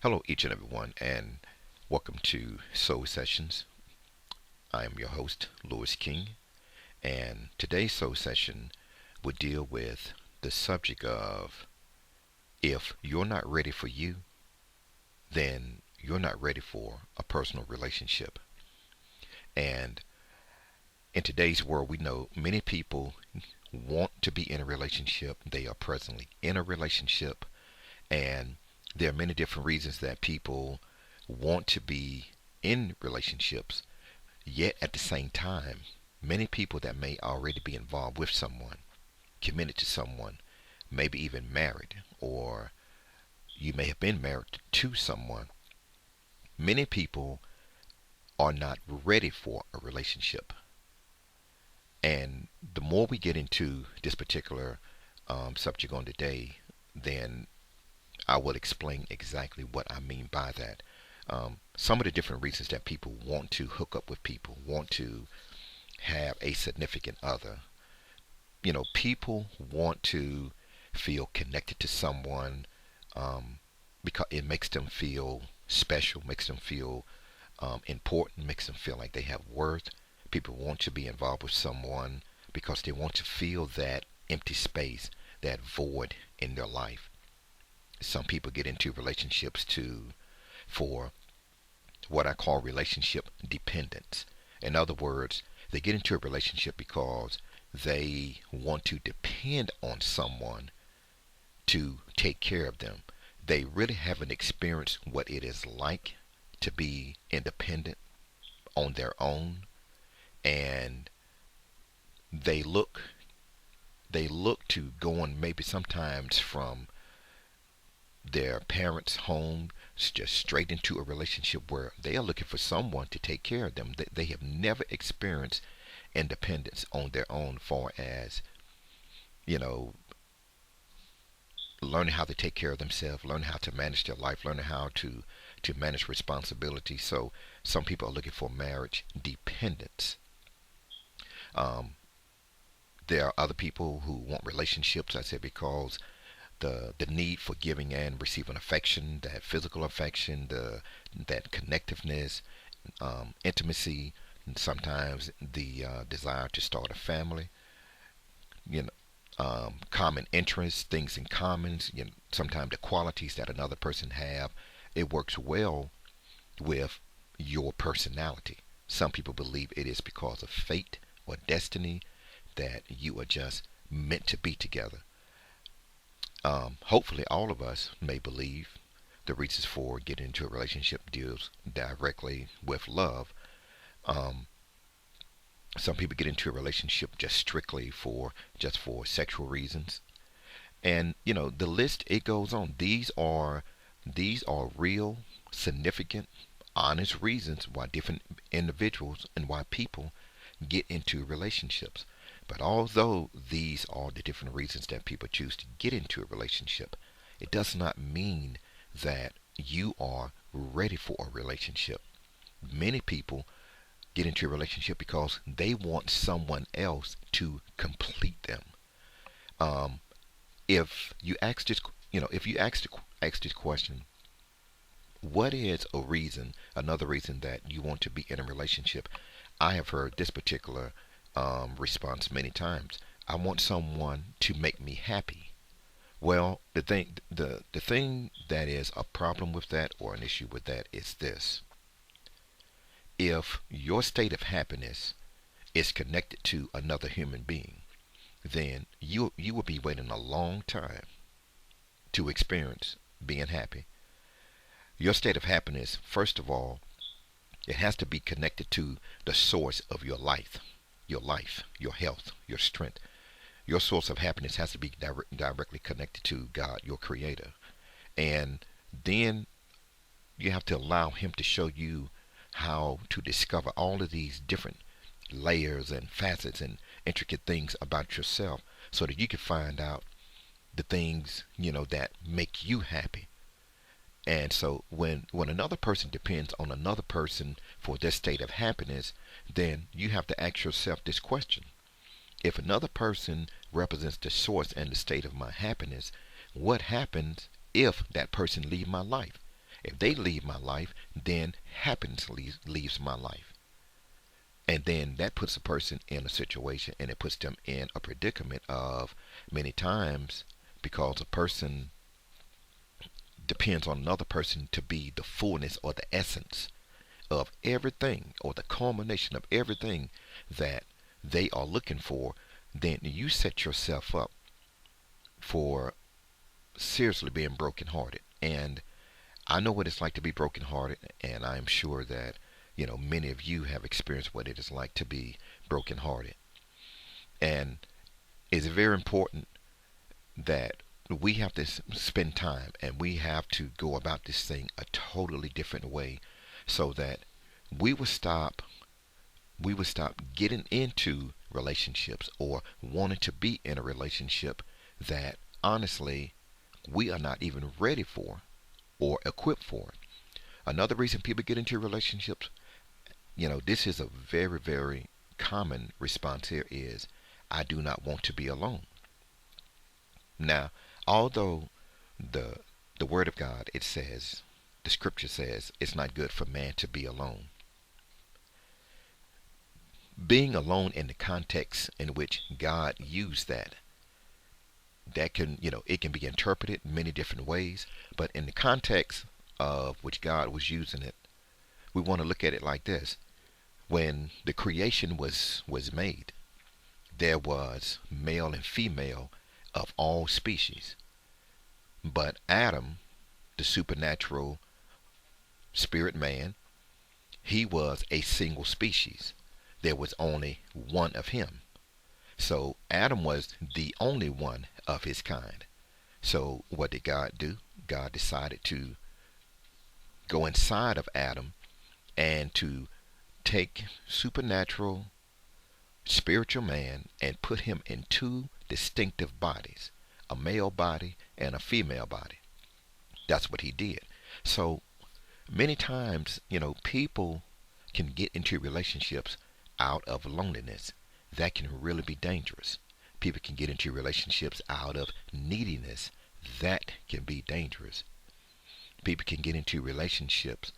Hello, each and everyone, and welcome to Soul Sessions. I am your host, Louis King, and today's Soul Session will deal with the subject of if you're not ready for you, then you're not ready for a personal relationship. And in today's world, we know many people want to be in a relationship, they are presently in a relationship, and there are many different reasons that people want to be in relationships. Yet at the same time, many people that may already be involved with someone, committed to someone, maybe even married, or you may have been married to someone, many people are not ready for a relationship. And the more we get into this particular subject on today, then I will explain exactly what I mean by that. Some of the different reasons that people want to hook up with people, want to have a significant other. People want to feel connected to someone because it makes them feel special, makes them feel important, makes them feel like they have worth. People want to be involved with someone because they want to fill that empty space, that void in their life. Some people get into relationships for what I call relationship dependence. In other words, they get into a relationship because they want to depend on someone to take care of them. They really haven't experienced what it is like to be independent on their own, and they look to go on maybe sometimes from their parents' home just straight into a relationship where they are looking for someone to take care of them. They have never experienced independence on their own, far as you know learning how to take care of themselves, learning how to manage their life, learning how to manage responsibility. So some people are looking for marriage dependence. um, there are other people who want relationships, I said, because the need for giving and receiving affection, that physical affection, that connectiveness, intimacy, and sometimes the desire to start a family. You know, common interests, things in commons. Sometimes the qualities that another person have, it works well with your personality. Some people believe it is because of fate or destiny that you are just meant to be together. Hopefully, all of us may believe the reasons for getting into a relationship deals directly with love. Um, some people get into a relationship just strictly for sexual reasons, and the list, it goes on. These are real, significant, honest reasons why different individuals and why people get into relationships. But although these are the different reasons that people choose to get into a relationship, it does not mean that you are ready for a relationship. Many people get into a relationship because they want someone else to complete them. Um, if you ask this, if you ask this question, what is another reason that you want to be in a relationship? I have heard this particular response many times. I want someone to make me happy. Well, the thing that is a problem with that, or an issue with that, is this: if your state of happiness is connected to another human being, then you will be waiting a long time to experience being happy. Your state of happiness, first of all, it has to be connected to the source of your life, your health, your strength. Your source of happiness has to be directly connected to God, your creator. And then you have to allow him to show you how to discover all of these different layers and facets and intricate things about yourself, so that you can find out the things that make you happy. And so when another person depends on another person for their state of happiness, then you have to ask yourself this question: if another person represents the source and the state of my happiness, what happens if that person leave my life? If they leave my life, then happiness leaves my life. And then that puts a person in a situation, and it puts them in a predicament of, many times, because a person depends on another person to be the fullness or the essence of everything, or the culmination of everything that they are looking for, then you set yourself up for seriously being brokenhearted. And I know what it's like to be brokenhearted, and I am sure that many of you have experienced what it is like to be brokenhearted. And it's very important that we have to spend time, and we have to go about this thing a totally different way, so that we would stop getting into relationships or wanting to be in a relationship that honestly we are not even ready for or equipped for. Another reason people get into relationships, this is a very, very common response here, is I do not want to be alone. Now, although the the word of God, it says, the scripture says, it's not good for man to be alone. Being alone in the context in which God used that can, it can be interpreted many different ways, but in the context of which God was using it, we want to look at it like this. When the creation was made, there was male and female of all species. But Adam, the supernatural spirit man, he was a single species. There was only one of him. So Adam was the only one of his kind. So what did God do? God decided to go inside of Adam and to take supernatural spiritual man and put him in two distinctive bodies, a male body and a female body. That's what he did. So many times, people can get into relationships out of loneliness. That can really be dangerous. People can get into relationships out of neediness. That can be dangerous. People can get into relationships,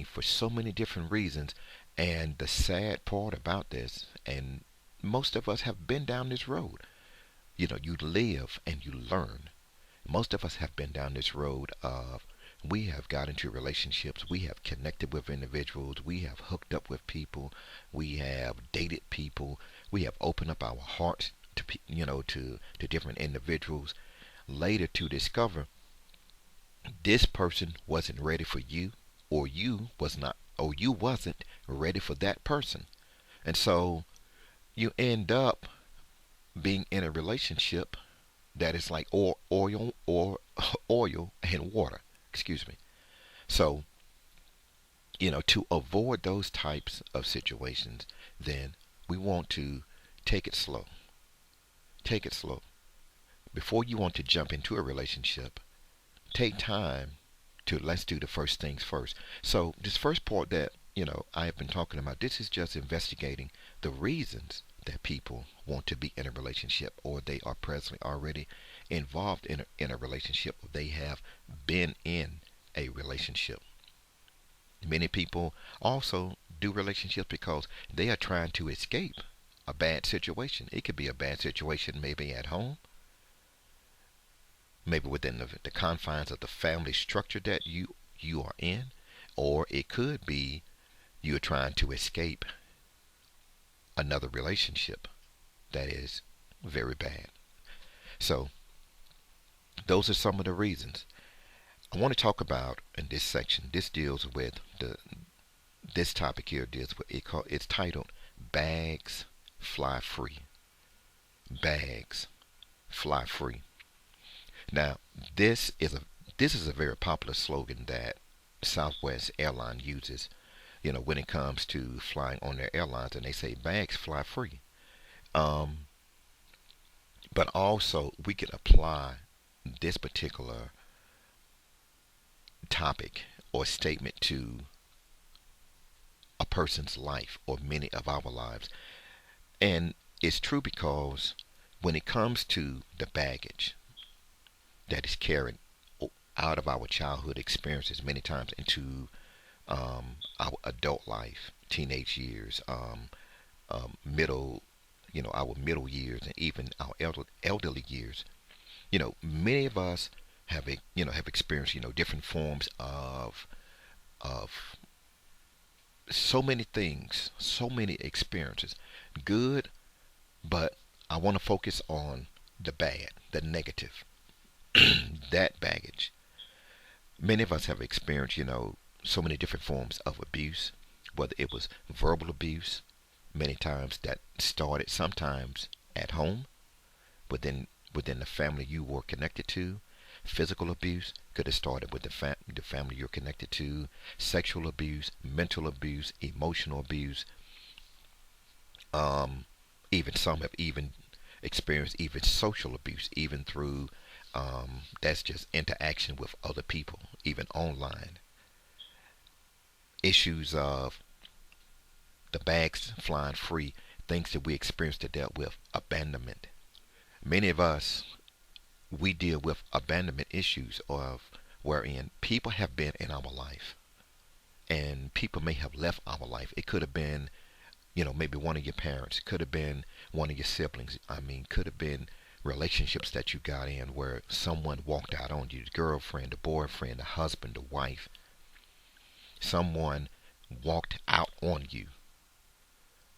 for so many different reasons. And the sad part about this, and most of us have been down this road, you live and you learn. Most of us have been down this road of, we have got into relationships, we have connected with individuals, we have hooked up with people, we have dated people, we have opened up our hearts to to different individuals, later to discover this person wasn't ready for you, or you wasn't ready for that person. And so you end up being in a relationship that is like oil or oil and water. Excuse me. So, to avoid those types of situations, then we want to take it slow. Take it slow. Before you want to jump into a relationship, take time to, let's do the first things first. So this first part that, I have been talking about, this is just investigating the reasons that people want to be in a relationship, or they are presently already involved in a relationship, or they have been in a relationship. Many people also do relationships because they are trying to escape a bad situation. It could be a bad situation maybe at home, maybe within the confines of the family structure that you are in, or it could be you're trying to escape another relationship that is very bad. So those are some of the reasons I want to talk about in this section. This deals with this topic here deals with it's titled Bags Fly Free. Bags Fly Free. Now, this is a very popular slogan that Southwest Airline uses, when it comes to flying on their airlines, and they say bags fly free. Um, but also we can apply this particular topic or statement to a person's life, or many of our lives. And it's true because when it comes to the baggage that is carried out of our childhood experiences many times into our adult life, teenage years, middle, our middle years, and even our elderly years. Many of us have experienced, different forms of so many things, so many experiences, good, but I want to focus on the bad, the negative, that baggage. Many of us have experienced, so many different forms of abuse, whether it was verbal abuse, many times that started sometimes at home, within the family you were connected to. Physical abuse could have started with the family you're connected to. Sexual abuse, mental abuse, emotional abuse. Um, Even some have even experienced even social abuse, even through that's just interaction with other people, even online. Issues of the bags flying free, things that we experienced to dealt with, abandonment. Many of us, we deal with abandonment issues of wherein people have been in our life and people may have left our life. It could have been, maybe one of your parents, could have been one of your siblings. I mean, could have been relationships that you got in where someone walked out on you, the girlfriend, the boyfriend, the husband, the wife. Someone walked out on you.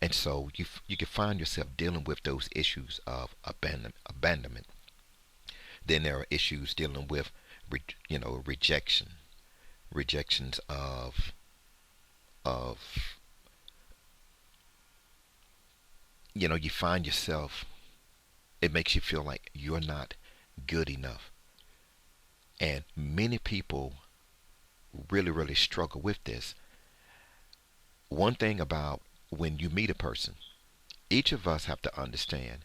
And so you can find yourself dealing with those issues of abandonment. Then there are issues dealing with, rejection, rejections of you find yourself. It makes you feel like you're not good enough, and many people really, really struggle with this. One thing about when you meet a person, each of us have to understand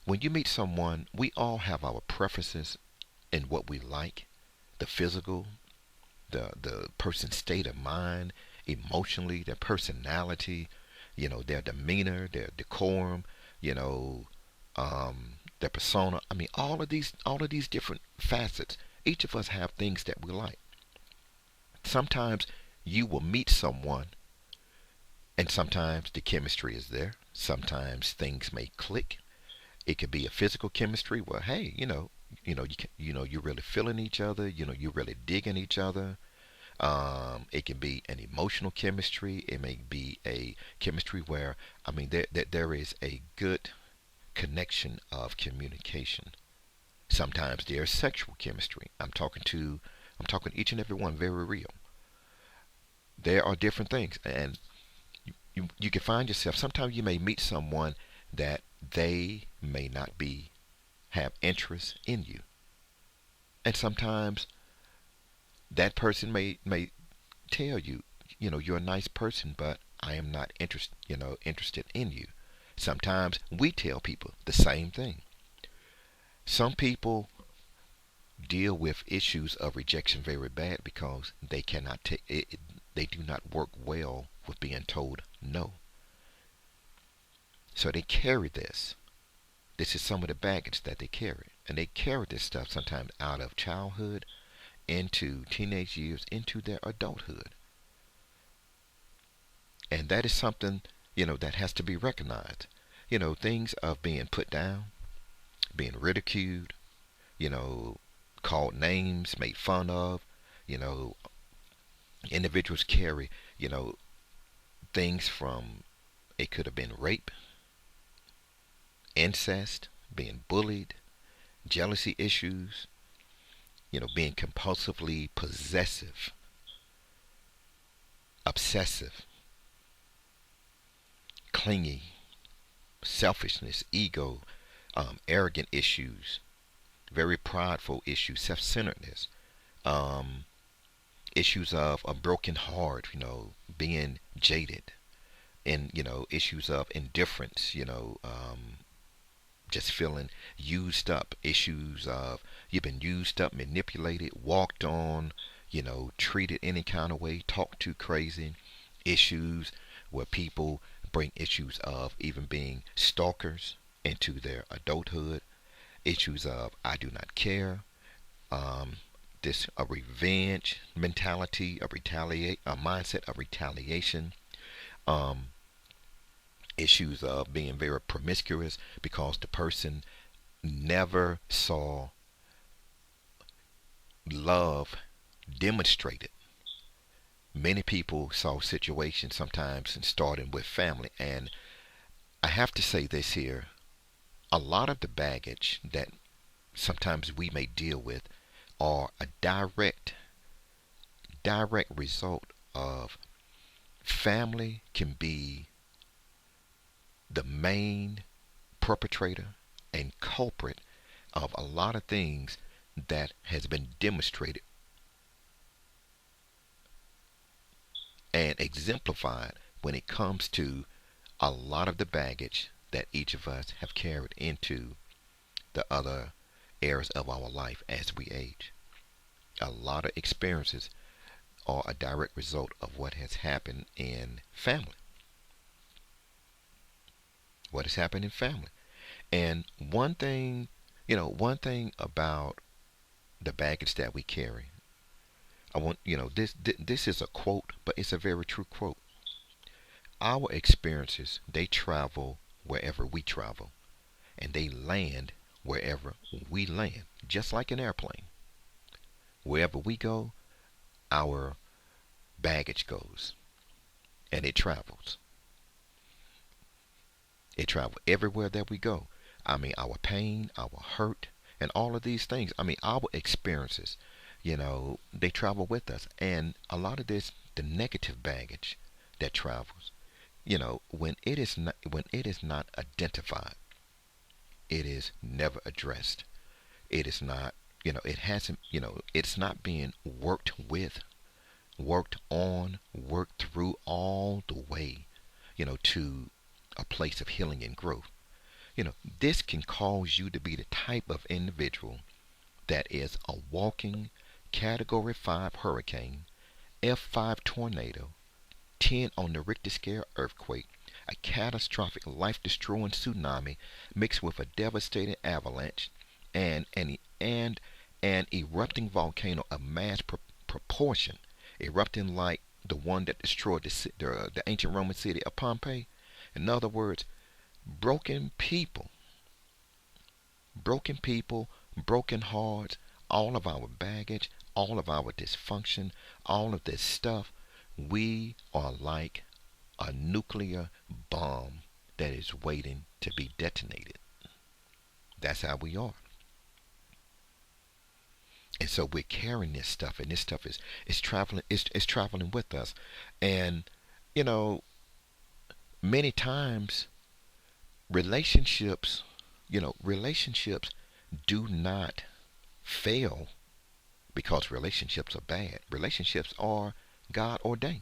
when you meet someone, we all have our preferences in what we like, the physical, the person's state of mind, emotionally, their personality, their demeanor, their decorum, you know, their persona. I mean, all of these different facets. Each of us have things that we like. Sometimes you will meet someone, and sometimes the chemistry is there. Sometimes things may click. It could be a physical chemistry where, hey, you're really feeling each other. You're really digging each other. It can be an emotional chemistry. It may be a chemistry where, I mean, there is a good connection of communication. Sometimes there's sexual chemistry. I'm talking each and every one very real. There are different things, and you can find yourself. Sometimes you may meet someone that they may not be have interest in you, and sometimes that person may tell you, you're a nice person, but I am not interested in you. Sometimes we tell people the same thing. Some people deal with issues of rejection very bad because they cannot take it. They do not work well with being told no. So they carry this. This is some of the baggage that they carry. And they carry this stuff sometimes out of childhood into teenage years into their adulthood. And that is something, that has to be recognized. Things of being put down, being ridiculed, you know, called names, made fun of, you know, individuals carry, you know, things from, it could have been rape, incest, being bullied, jealousy issues, being compulsively possessive, obsessive, clingy, selfishness, ego, arrogant issues, very prideful issues, self-centeredness, um, issues of a broken heart, being jaded, and issues of indifference, just feeling used up, issues of you've been used up, manipulated, walked on, treated any kind of way, talked to crazy, issues where people bring issues of even being stalkers into their adulthood, issues of I do not care, um, this a revenge mentality, a mindset of retaliation, um, issues of being very promiscuous because the person never saw love demonstrated. Many people saw situations sometimes and starting with family. And I have to say this here, a lot of the baggage that sometimes we may deal with are a direct result of family can be the main perpetrator and culprit of a lot of things that has been demonstrated and exemplified when it comes to a lot of the baggage that each of us have carried into the other areas of our life as we age. A lot of experiences are a direct result of what has happened in family. What has happened in family. And one thing about the baggage that we carry, I want, this is a quote, but it's a very true quote. Our experiences, they travel wherever we travel, and they land wherever we land, just like an airplane. Wherever we go, our baggage goes, and it travels. It travels everywhere that we go. I mean, our pain, our hurt, and all of these things. I mean, our experiences, they travel with us. And a lot of this, the negative baggage that travels, when it is not identified, it is never addressed. It is not, it hasn't, it's not being worked with, worked on, worked through all the way, to a place of healing and growth. This can cause you to be the type of individual that is a walking Category 5 hurricane, F5 tornado, 10 on the Richter scale earthquake, a catastrophic life-destroying tsunami mixed with a devastating avalanche, and an erupting volcano of mass proportion, erupting like the one that destroyed the ancient Roman city of Pompeii. In other words, broken people, broken people, broken hearts, all of our baggage, all of our dysfunction, all of this stuff, we are like a nuclear bomb that is waiting to be detonated. That's how we are. And so we're carrying this stuff, and this stuff is traveling, is traveling with us. And you know, many times relationships, relationships do not fail because relationships are bad. Relationships are God ordained.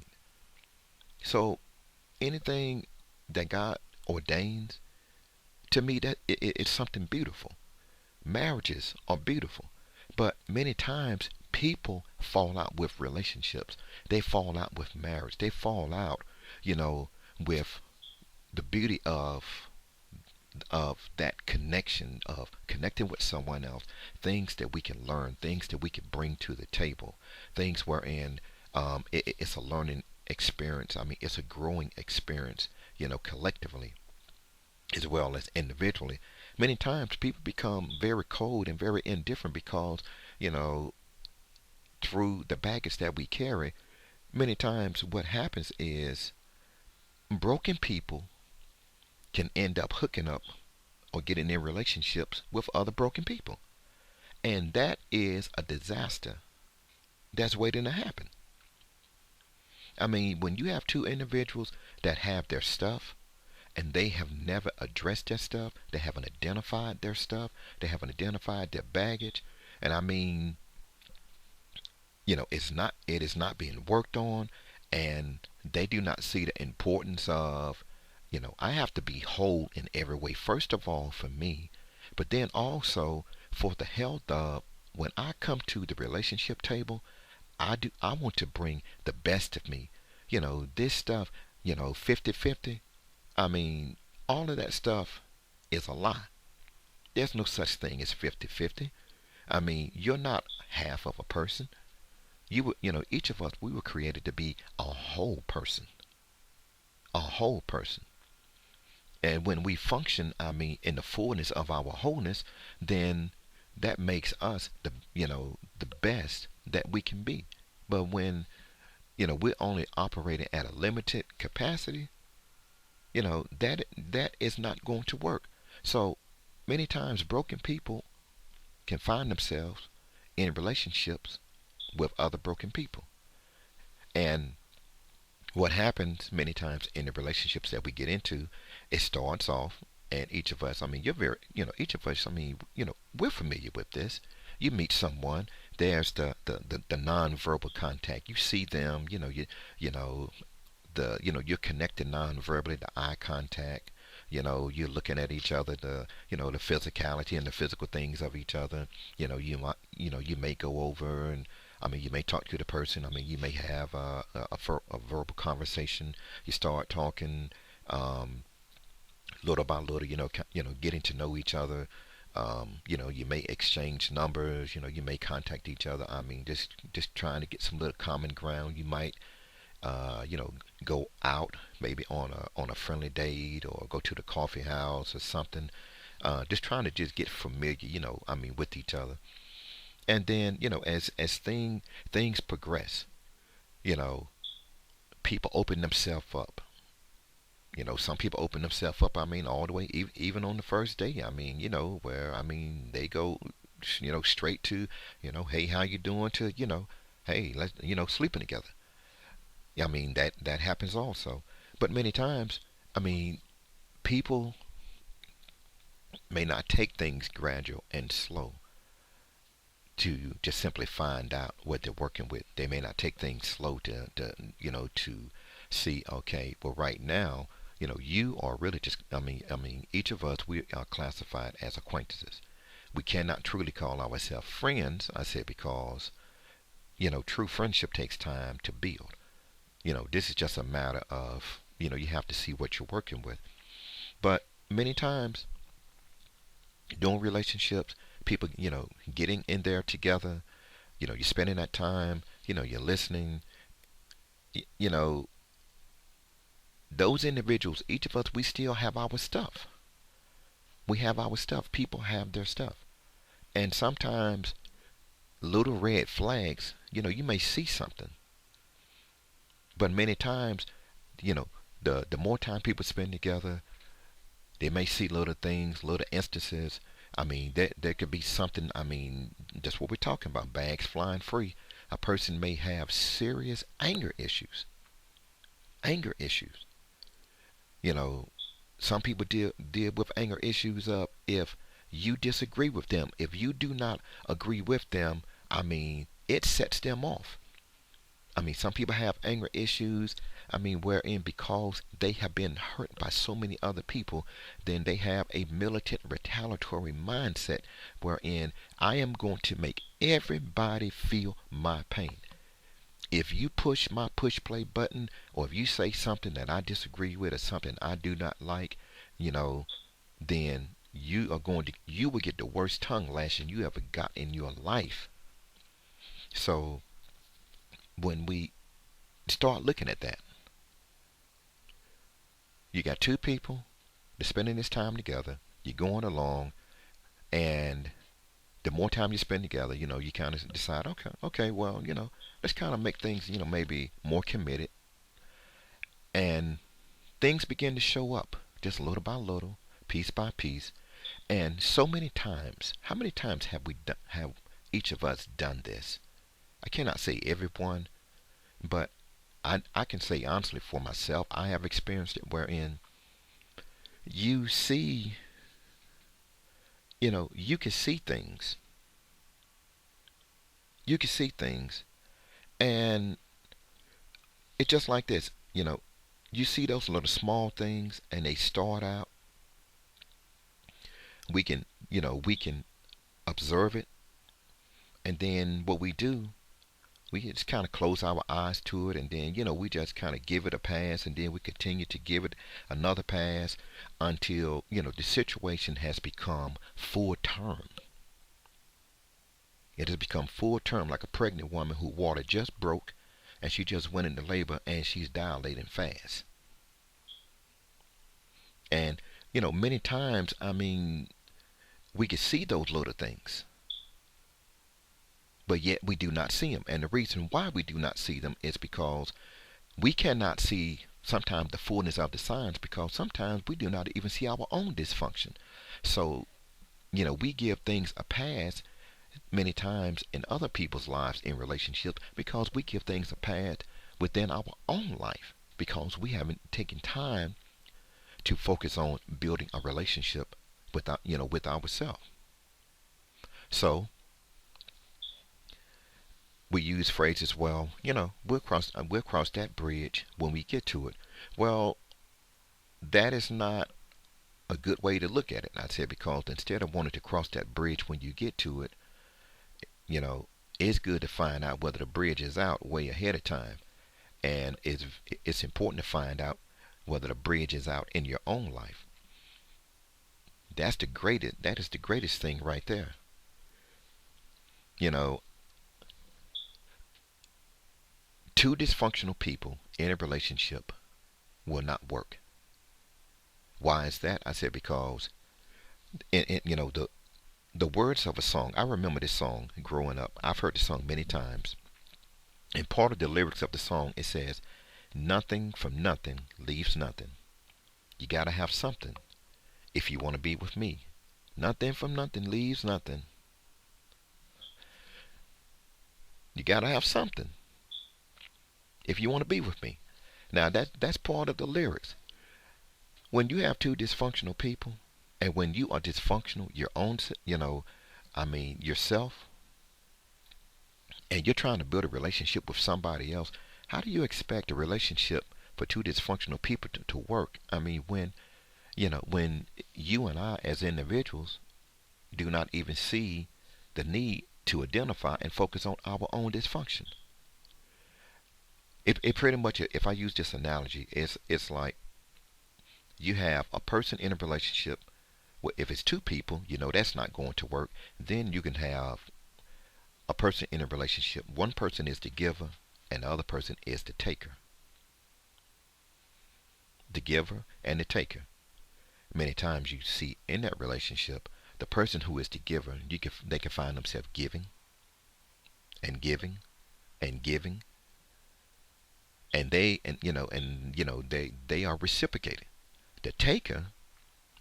So anything that God ordains, to me, that it's something beautiful. Marriages are beautiful, but many times people fall out with relationships. They fall out with marriage. They fall out, with the beauty of that connection, of connecting with someone else, things that we can learn, things that we can bring to the table, things wherein it's a learning experience. I mean, it's a growing experience, collectively as well as individually. Many times people become very cold and very indifferent because, you know, through the baggage that we carry, many times what happens is broken people can end up hooking up or getting in relationships with other broken people. And that is a disaster that's waiting to happen. I mean, when you have two individuals that have their stuff and they have never addressed their stuff, they haven't identified their stuff, they haven't identified their baggage, and I mean, it is not being worked on, and they do not see the importance of, I have to be whole in every way. First of all, for me, but then also for the health of when I come to the relationship table, I want to bring the best of me. This stuff, 50-50. I mean, all of that stuff is a lie. There's no such thing as 50-50. I mean, you're not half of a person. Each of us, we were created to be a whole person, a whole person. And when we function, I mean, in the fullness of our wholeness, then that makes us the best that we can be. But when, we're only operating at a limited capacity, that is not going to work. So many times broken people can find themselves in relationships with other broken people. And what happens many times in the relationships that we get into, it starts off, and each of us, I mean, each of us, I mean, we're familiar with this. You meet someone, there's the nonverbal contact. You see them, you know, you're connected non-verbally, the eye contact. You're looking at each other, the physicality and the physical things of each other. You may go over and, I mean, you may talk to the person. I mean, you may have a verbal conversation. You start talking, little by little, getting to know each other. You may exchange numbers. You may contact each other. I mean, just trying to get some little common ground. You might uh, you know, go out maybe on a friendly date or go to the coffee house or something. Just trying to just get familiar, I mean, with each other. And then, as things progress, you know, people open themselves up. Some people open themselves up. I mean, all the way, even on the first day. I mean, where I mean they go, straight to, hey, how you doing? To, hey, let's, sleeping together. I mean, that happens also. But many times, I mean, people may not take things gradual and slow to just simply find out what they're working with. They may not take things slow to see, okay, well, right now, you are really just, I mean, each of us, we are classified as acquaintances. We cannot truly call ourselves friends, I said, because, true friendship takes time to build. This is just a matter of, you have to see what you're working with. But many times, during relationships, people, getting in there together, you're spending that time, you're listening, y- you know, those individuals, each of us, we still have our stuff. We have our stuff. People have their stuff. And sometimes little red flags, you may see something, but many times, you know, the more time people spend together, they may see little things, little instances. I mean, there could be something. I mean, just what we're talking about, bags flying free. A person may have serious anger issues. Anger issues. You know, some people deal with anger issues up if you disagree with them. If you do not agree with them, I mean, it sets them off. I mean, some people have anger issues. I mean, wherein because they have been hurt by so many other people, then they have a militant retaliatory mindset wherein I am going to make everybody feel my pain. If you push my push play button, or if you say something that I disagree with or something I do not like, you know, then you will get the worst tongue lashing you ever got in your life. So when we start looking at that, you got two people, they're spending this time together, you're going along, and the more time you spend together, you kind of decide, okay, well, let's kind of make things, maybe more committed, and things begin to show up just little by little, piece by piece. And so many times, how many times have each of us done this? I cannot say everyone, but I can say honestly for myself, I have experienced it wherein you see, you can see things. You can see things, and it's just like this, you see those little small things, and they start out. We can observe it, and then what we do, we just kind of close our eyes to it, and then we just kind of give it a pass, and then we continue to give it another pass until the situation has become full term. It has become full term, like a pregnant woman who water just broke and she just went into labor and she's dilating fast. And, many times, we can see those little things, but yet we do not see them. And the reason why we do not see them is because we cannot see sometimes the fullness of the signs, because sometimes we do not even see our own dysfunction. So, we give things a pass many times in other people's lives in relationships, because we give things a pass within our own life, because we haven't taken time to focus on building a relationship with ourselves. So we use phrases, well, we'll cross that bridge when we get to it. Well, that is not a good way to look at it. I said, because instead of wanting to cross that bridge when you get to it, you know, it's good to find out whether the bridge is out way ahead of time. And it's important to find out whether the bridge is out in your own life. That is the greatest thing right there. You know, two dysfunctional people in a relationship will not work. Why is that? I said because the words of a song. I remember this song growing up. I've heard the song many times. And part of the lyrics of the song, it says, "Nothing from nothing leaves nothing. You gotta have something if you want to be with me. Nothing from nothing leaves nothing. You gotta have something if you want to be with me." Now that's part of the lyrics. When you have two dysfunctional people, and when you are dysfunctional, your own, yourself, and you're trying to build a relationship with somebody else, how do you expect a relationship for two dysfunctional people to work? When you and I as individuals do not even see the need to identify and focus on our own dysfunction. It pretty much, if I use this analogy, it's like you have a person in a relationship. Well, if it's two people, that's not going to work. Then you can have a person in a relationship. One person is the giver and the other person is the taker. The giver and the taker. Many times you see in that relationship, the person who is the giver, they can find themselves giving and giving and giving, and they are reciprocating. The taker,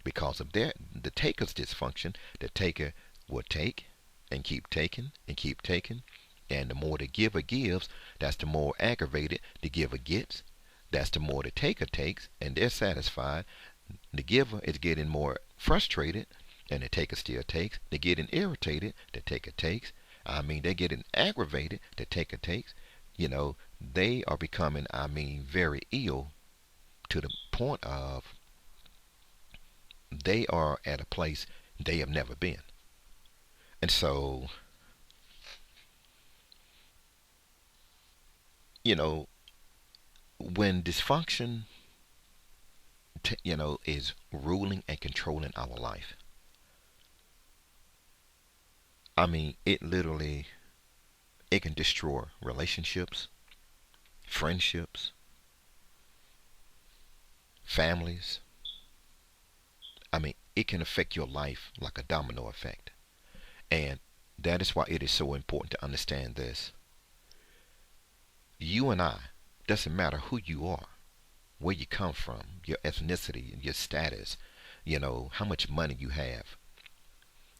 because of the taker's dysfunction, the taker will take and keep taking and keep taking, and the more the giver gives, that's the more aggravated the giver gets. That's the more the taker takes, and they're satisfied. The giver is getting more frustrated, and the taker still takes. They're getting irritated, the taker takes. They're getting aggravated, the taker takes. They are becoming, very ill, to the point of they are at a place they have never been. And so, you know, when dysfunction, is ruling and controlling our life, it can destroy relationships, friendships, families. It can affect your life like a domino effect. And that is why it is so important to understand this. You and I, doesn't matter who you are, where you come from, your ethnicity, your status, how much money you have,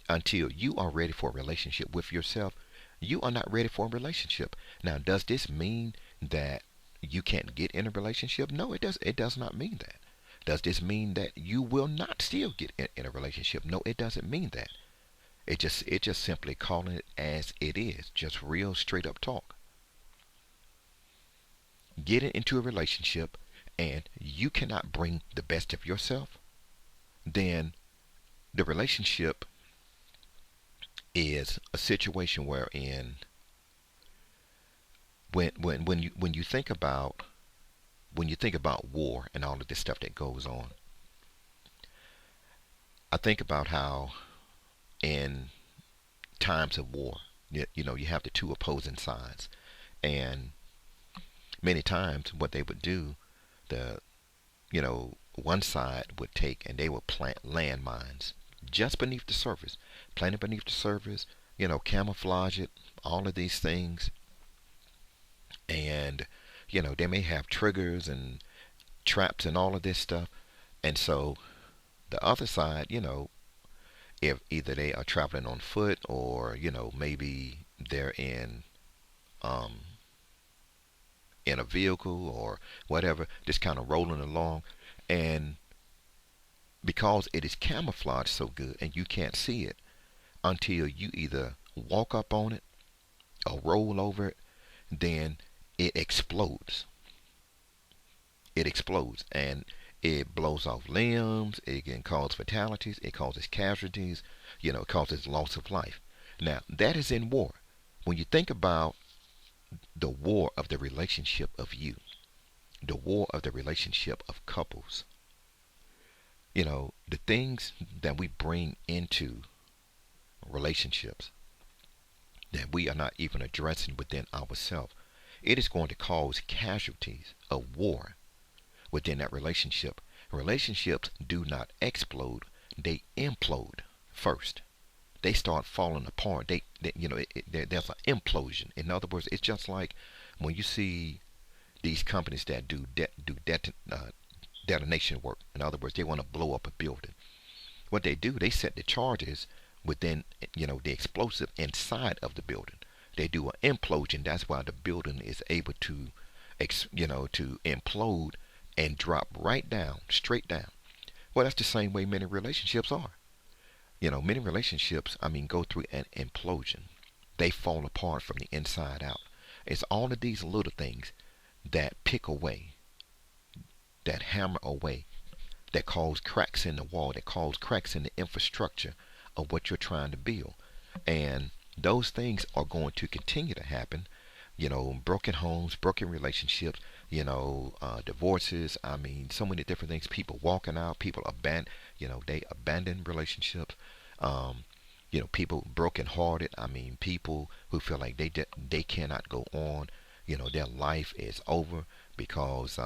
until you are ready for a relationship with yourself, you are not ready for a relationship. Now, does this mean that you can't get in a relationship? No, it does not mean that. Does this mean that you will not still get in a relationship? No, it doesn't mean that. It just simply calling it as it is, just real straight up talk. Getting into a relationship and you cannot bring the best of yourself, then the relationship is a situation wherein when you think about war and all of this stuff that goes on, I think about how in times of war you have the two opposing sides, and many times what they would do, the one side would take and they would plant landmines just beneath the surface, plant it beneath the surface, camouflage it, all of these things, and they may have triggers and traps and all of this stuff, and so the other side, if either they are traveling on foot or maybe they're um in a vehicle or whatever, just kind of rolling along, and because it is camouflaged so good and you can't see it until you either walk up on it or roll over it, then it explodes. It explodes and it blows off limbs. It can cause fatalities. It causes casualties. It causes loss of life. Now, that is in war. When you think about the war of the relationship of you, the war of the relationship of couples, the things that we bring into relationships that we are not even addressing within ourselves, it is going to cause casualties of war within that relationship. Relationships do not explode, they implode first. They start falling apart. There's an implosion. In other words, it's just like when you see these companies that do detonation work. In other words, they want to blow up a building. What they do, they set the charges within, the explosive inside of the building. They do an implosion. That's why the building is able to, to implode and drop right down, straight down. Well, that's the same way many relationships are. Many relationships, go through an implosion. They fall apart from the inside out. It's all of these little things that pick away, that hammer away, that cause cracks in the wall, that cause cracks in the infrastructure of what you're trying to build. And those things are going to continue to happen. Broken homes, broken relationships, divorces. So many different things. People walking out, people they abandon relationships. People broken-hearted. People who feel like they cannot go on. Their life is over because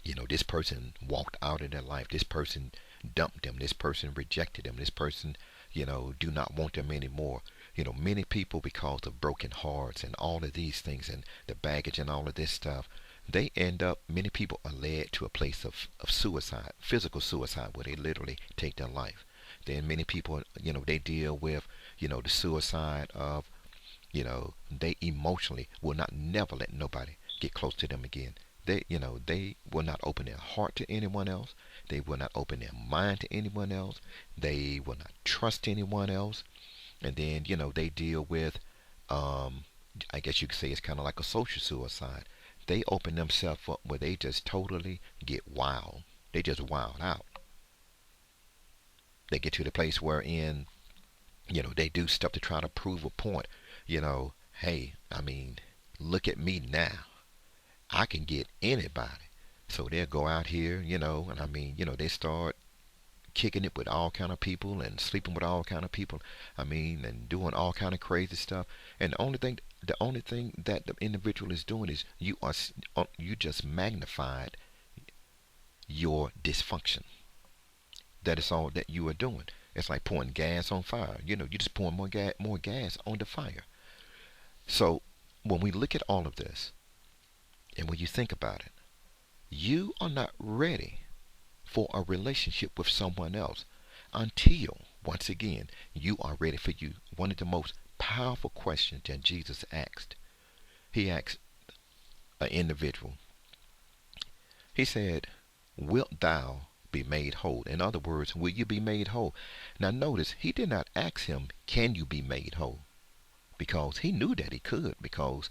this person walked out of their life. This person dumped them. This person rejected them. This person, do not want them anymore. Many people, because of broken hearts and all of these things and the baggage and all of this stuff, many people are led to a place of suicide, physical suicide, where they literally take their life. Then many people, they deal with, the suicide of, they emotionally will not never let nobody get close to them again. They will not open their heart to anyone else. They will not open their mind to anyone else. They will not trust anyone else. And then, they deal with, I guess you could say it's kind of like a social suicide. They open themselves up where they just totally get wild. They just wild out. They get to the place wherein, they do stuff to try to prove a point. Hey, look at me now. I can get anybody. So they'll go out here, and they start kicking it with all kind of people and sleeping with all kind of people. And doing all kind of crazy stuff. And the only thing that the individual is doing is you just magnified your dysfunction. That is all that you are doing. It's like pouring gas on fire. You just pouring more gas on the fire. So when we look at all of this, and when you think about it, you are not ready for a relationship with someone else until, once again, you are ready for you. One of the most powerful questions that Jesus asked. He asked an individual. He said, "Wilt thou be made whole?" In other words, will you be made whole? Now notice, he did not ask him, can you be made whole? Because he knew that he could, because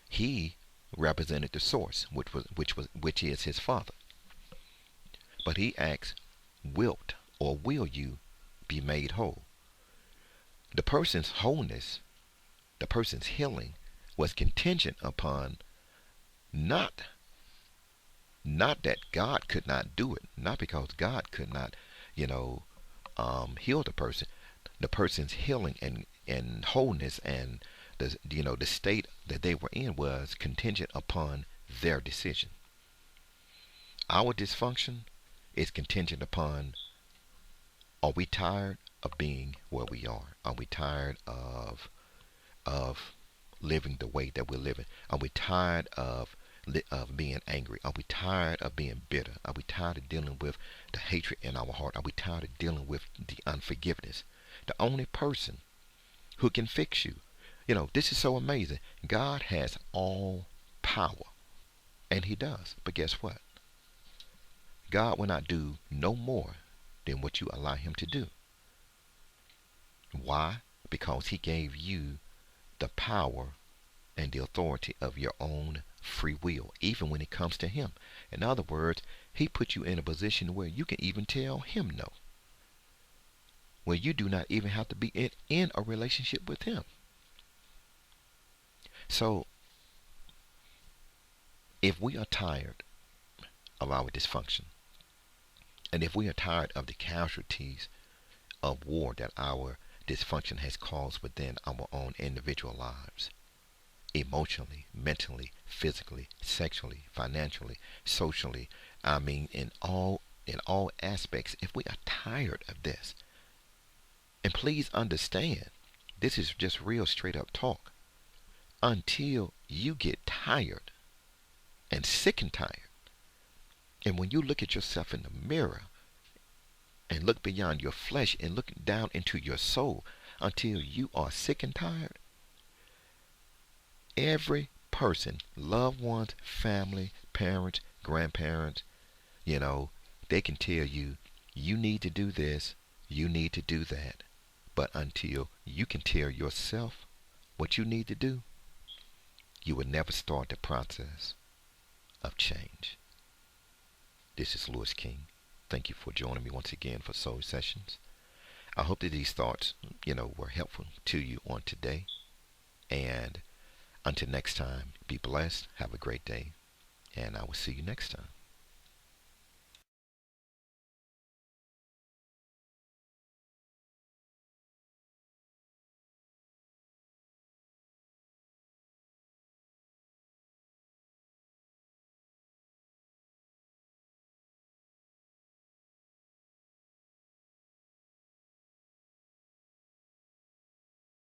he represented the source, which is his Father. But he asks, wilt or will you be made whole? The person's wholeness, the person's healing, was contingent upon not that God could not do it, not because God could not, heal the person. The person's healing and and wholeness, and the state that they were in was contingent upon their decision. Our dysfunction is contingent upon, are we tired of being where we are? Are we tired of living the way that we're living? Are we tired of being angry? Are we tired of being bitter? Are we tired of dealing with the hatred in our heart? Are we tired of dealing with the unforgiveness? The only person who can fix you. This is so amazing. God has all power, and he does. But guess what? God will not do no more than what you allow him to do. Why? Because he gave you the power and the authority of your own free will, even when it comes to him. In other words, he put you in a position where you can even tell him no, where you do not even have to be in a relationship with him. So, if we are tired of our dysfunction, and if we are tired of the casualties of war that our dysfunction has caused within our own individual lives, emotionally, mentally, physically, sexually, financially, socially, in all aspects, if we are tired of this, and please understand, this is just real straight up talk. Until you get tired and sick and tired, and when you look at yourself in the mirror and look beyond your flesh and look down into your soul, until you are sick and tired, every person, loved ones, family, parents, grandparents, they can tell you, you need to do this, you need to do that. But until you can tell yourself what you need to do, you will never start the process of change. This is Lewis King. Thank you for joining me once again for Soul Sessions. I hope that these thoughts, were helpful to you on today. And until next time, be blessed, have a great day, and I will see you next time.